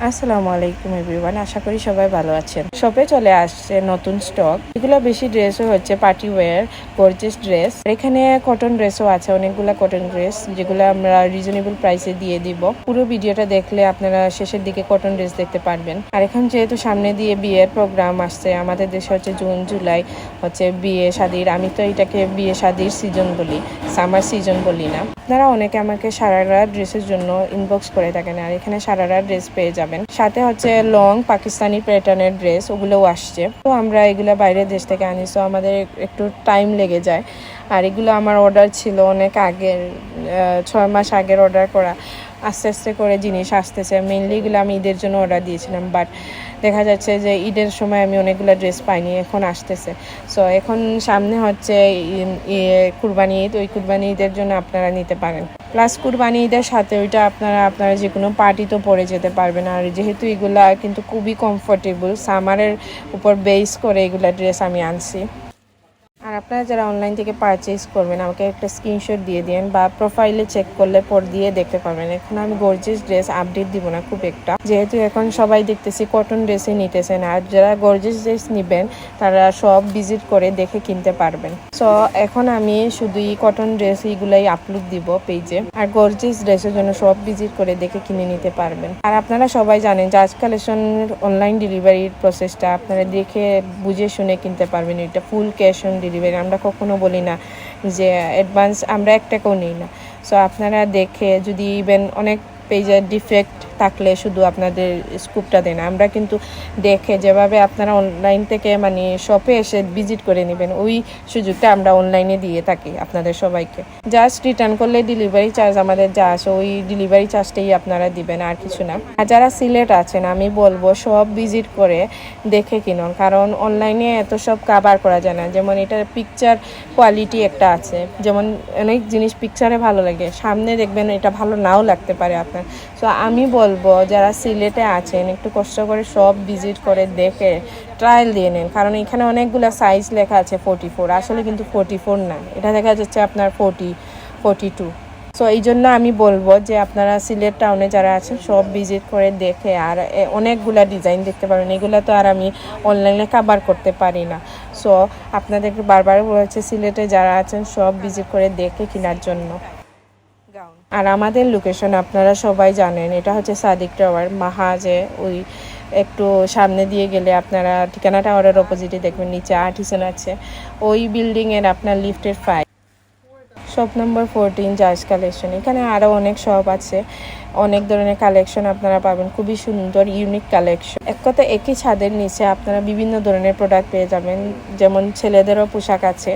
আসসালামু আলাইকুম এভরিওয়ান, আশা করি সবাই ভালো আছেন। শপে চলে আসছে নতুন স্টক। এগুলো বেশি ড্রেসও হচ্ছে পার্টি ওয়্যার, গর্জিয়াস ড্রেস। এখানে কটন ড্রেসও আছে, অনেকগুলো কটন ড্রেস যেগুলো আমরা রিজনেবল প্রাইসে দিয়ে দিব। পুরো ভিডিওটা দেখলে আপনারা শেষের দিকে কটন ড্রেস দেখতে পারবেন। আর এখন যেহেতু সামনে দিয়ে বিয়ের প্রোগ্রাম আসছে, আমাদের দেশে হচ্ছে জুন জুলাই হচ্ছে বিয়ে শাদির। আমি তো এটাকে বিয়ে শাদির সিজন বলি, সামার সিজন বলি না। আপনারা অনেকে আমাকে সারারা ড্রেসের জন্য ইনবক্স করে থাকেন, আর এখানে সারারা ড্রেস পেয়ে যাবেন। সাথে হচ্ছে লং পাকিস্তানি প্যাটার্নের ড্রেস, ওগুলোও আসছে। তো আমরা এগুলো বাইরের দেশ থেকে আনি, তো আমাদের একটু টাইম লেগে যায়। আর এগুলো আমার অর্ডার ছিল অনেক আগের, 6 মাস আগের অর্ডার করা। আস্তে আস্তে করে জিনিস আসতেছে। মেনলি এগুলো আমি ঈদের জন্য অর্ডার দিয়েছিলাম, বাট দেখা যাচ্ছে যে ঈদের সময় আমি অনেকগুলো ড্রেস পাইনি, এখন আসতেছে। সো এখন সামনে হচ্ছে কুরবানি ঈদ, ওই কুরবানি ঈদের জন্য আপনারা নিতে পারেন। প্লাস কুরবানি ঈদের সাথে ওইটা আপনারা যে কোনো পার্টিতে পরে যেতে পারবেন। আর যেহেতু এগুলা কিন্তু খুবই কমফোর্টেবল, সামারের উপর বেস করে এগুলা ড্রেস আমি আনছি। আর আপনারা যারা অনলাইন থেকে পারচেজ করবেন, আমাকে একটা স্ক্রিনশট দিয়ে দিন বা প্রোফাইলে চেক করলে পর দিয়ে দেখতে পারবেন। এখন আমি গর্জিয়াস ড্রেস আপডেট দিব না খুব একটা, যেহেতু এখন সবাই দেখতেছি কটন ড্রেসই নিতেছেন। আর যারা গর্জিয়াস ড্রেস নেবেন তারা সব ভিজিট করে দেখে কিনতে পারবেন। সো এখন আমি শুধু কটন ড্রেস এইগুলাই আপলোড দিব পেজে, আর গর্জিয়াস ড্রেসের জন্য সব ভিজিট করে দেখে কিনে নিতে পারবেন। আর আপনারা সবাই জানেন জাজ কালেকশন অনলাইন ডেলিভারির প্রসেসটা আপনারা দেখে বুঝে শুনে কিনতে পারবেন। এটা ফুল ক্যাশ অন ডেলিভারি, আমরা কখনো বলি না যে অ্যাডভান্স, আমরা 1 টাকাও নিই না। সো আপনারা দেখে, যদি ইভেন অনেক পেজের ডিফেক্ট থাকলে শুধু আপনাদের স্কুপটা দেন, আমরা কিন্তু দেখে যেভাবে আপনারা অনলাইন থেকে মানে শপে এসে ভিজিট করে নেবেন, ওই সুযোগটা আমরা অনলাইনে দিয়ে থাকি আপনাদের সবাইকে। জাস্ট রিটার্ন করলে ডেলিভারি চার্জ আমাদের যা আসে ওই ডেলিভারি চার্জটাই আপনারা দিবেন, আর কিছু না। আর যারা সিলেট আছেন আমি বলবো সব ভিজিট করে দেখে কিনুন, কারণ অনলাইনে এত সব কাভার করা যায় না। যেমন এটার পিকচার কোয়ালিটি একটা আছে, যেমন অনেক জিনিস পিকচারে ভালো লাগে, সামনে দেখবেন এটা ভালো নাও লাগতে পারে আপনার। সো আমি বলবো যারা সিলেটে আছেন একটু কষ্ট করে সব ভিজিট করে দেখে ট্রায়াল দিয়ে নেন, কারণ এখানে অনেকগুলো সাইজ লেখা আছে 44, আসলে কিন্তু 44 না, এটা দেখা যাচ্ছে আপনার 42। সো এই জন্য আমি বলবো যে আপনারা সিলেট টাউনে যারা আছেন সব ভিজিট করে দেখে, আর অনেকগুলা ডিজাইন দেখতে পারেন। এগুলো তো আর আমি অনলাইনে কাভার করতে পারি না। সো আপনাদেরকে বারবার বলেছে সিলেটে যারা আছেন সব ভিজিট করে দেখে কেনার জন্য। আর আমাদের লোকেশন আপনারা সবাই জানেন, এটা হচ্ছে সাদিক টাওয়ার মাহাজে, ওই একটু সামনে দিয়ে গেলে আপনারা ঠিকানা টাওয়ারের অপোজিটে দেখবেন নিচে আর্টিসান আছে, ওই বিল্ডিংয়ের আপনার লিফটের 5, শপ নম্বর 14 জাজ কালেকশন। এখানে আরও অনেক শপ আছে, অনেক ধরনের কালেকশন আপনারা পাবেন, খুবই সুন্দর ইউনিক কালেকশন। এক কথা একই ছাদের নিচে আপনারা বিভিন্ন ধরনের প্রোডাক্ট পেয়ে যাবেন, যেমন ছেলেদেরও পোশাক আছে,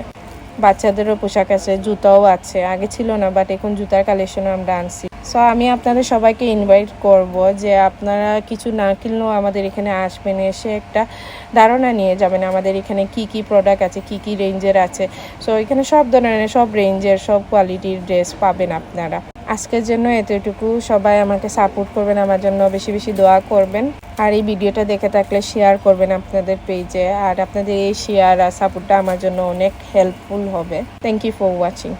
বাচ্চাদেরও পোশাক আছে, জুতাও আছে। আগে ছিল না, বাট এখন জুতার কালেকশনও আমরা আনছি। সো আমি আপনাদের সবাইকে ইনভাইট করব যে আপনারা কিছু না কিনলেও আমাদের এখানে আসবেন, এসে একটা ধারণা নিয়ে যাবেন আমাদের এখানে কি কি প্রোডাক্ট আছে, কি কি রেঞ্জের আছে। সো এখানে সব ধরনের, সব রেঞ্জের, সব কোয়ালিটির ড্রেস পাবেন আপনারা। আজকের জন্য এতটুকু। সবাই আমাকে সাপোর্ট করবেন, আমার জন্য বেশি বেশি দোয়া করবেন। আর এই ভিডিওটা দেখে থাকলে শেয়ার করবেন আপনাদের পেজে, আর আপনাদের এই শেয়ার আর সাপোর্টটা আমার জন্য অনেক হেল্পফুল হবে। Thank you for watching.